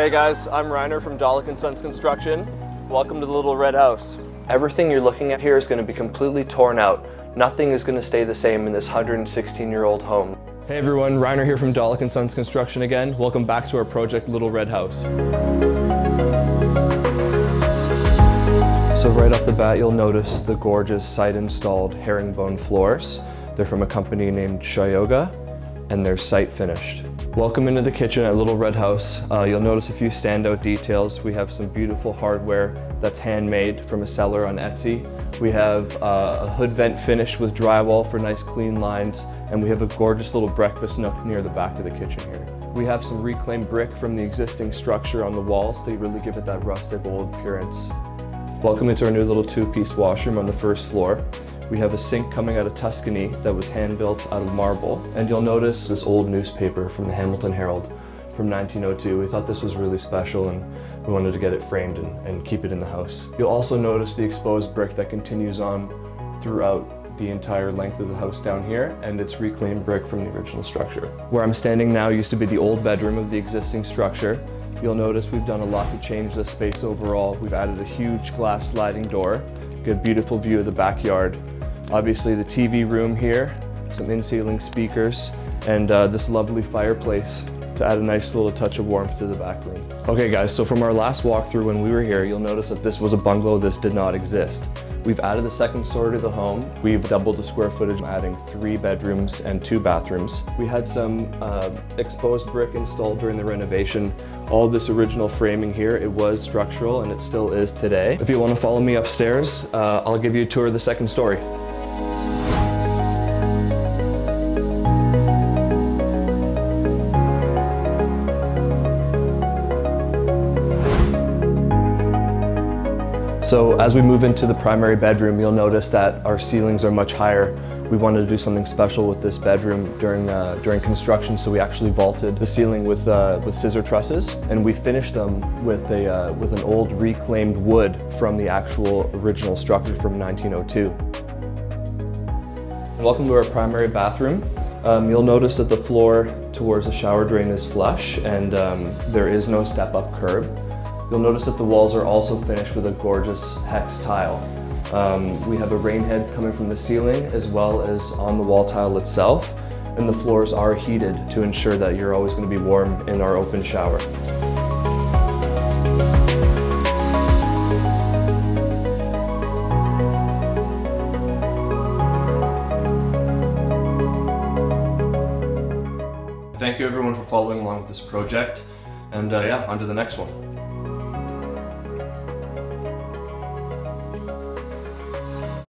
Hey guys, I'm Reiner from Dolick & Sons Construction. Welcome to the Little Red House. Everything you're looking at here is going to be completely torn out. Nothing is going to stay the same in this 116-year-old home. Hey everyone, Reiner here from Dolick & Sons Construction again. Welcome back to our project Little Red House. So right off the bat, you'll notice the gorgeous site-installed herringbone floors. They're from a company named Shyoga, and they're site finished. Welcome into the kitchen at Little Red House. You'll notice a few standout details. We have some beautiful hardware that's handmade from a seller on Etsy. We have a hood vent finish with drywall for nice clean lines, and we have a gorgeous little breakfast nook near the back of the kitchen here. We have some reclaimed brick from the existing structure on the walls to really give it that rustic old appearance. Welcome into our new little two-piece washroom on the first floor. We have a sink coming out of Tuscany that was hand-built out of marble. And you'll notice this old newspaper from the Hamilton Herald from 1902. We thought this was really special and we wanted to get it framed and keep it in the house. You'll also notice the exposed brick that continues on throughout the entire length of the house down here, and it's reclaimed brick from the original structure. Where I'm standing now used to be the old bedroom of the existing structure. You'll notice we've done a lot to change the space overall. We've added a huge glass sliding door, get a beautiful view of the backyard. Obviously the TV room here, some in-ceiling speakers, and this lovely fireplace to add a nice little touch of warmth to the back room. Okay guys, so from our last walkthrough when we were here, you'll notice that this was a bungalow. This did not exist. We've added a second story to the home. We've doubled the square footage, adding 3 bedrooms and 2 bathrooms. We had some exposed brick installed during the renovation. All this original framing here, it was structural and it still is today. If you want to follow me upstairs, I'll give you a tour of the second story. So as we move into the primary bedroom, you'll notice that our ceilings are much higher. We wanted to do something special with this bedroom during construction, so we actually vaulted the ceiling with scissor trusses, and we finished them with an old reclaimed wood from the actual original structure from 1902. Welcome to our primary bathroom. You'll notice that the floor towards the shower drain is flush, and there is no step-up curb. You'll notice that the walls are also finished with a gorgeous hex tile. We have a rain head coming from the ceiling as well as on the wall tile itself, and the floors are heated to ensure that you're always going to be warm in our open shower. Thank you everyone for following along with this project, and yeah, on to the next one.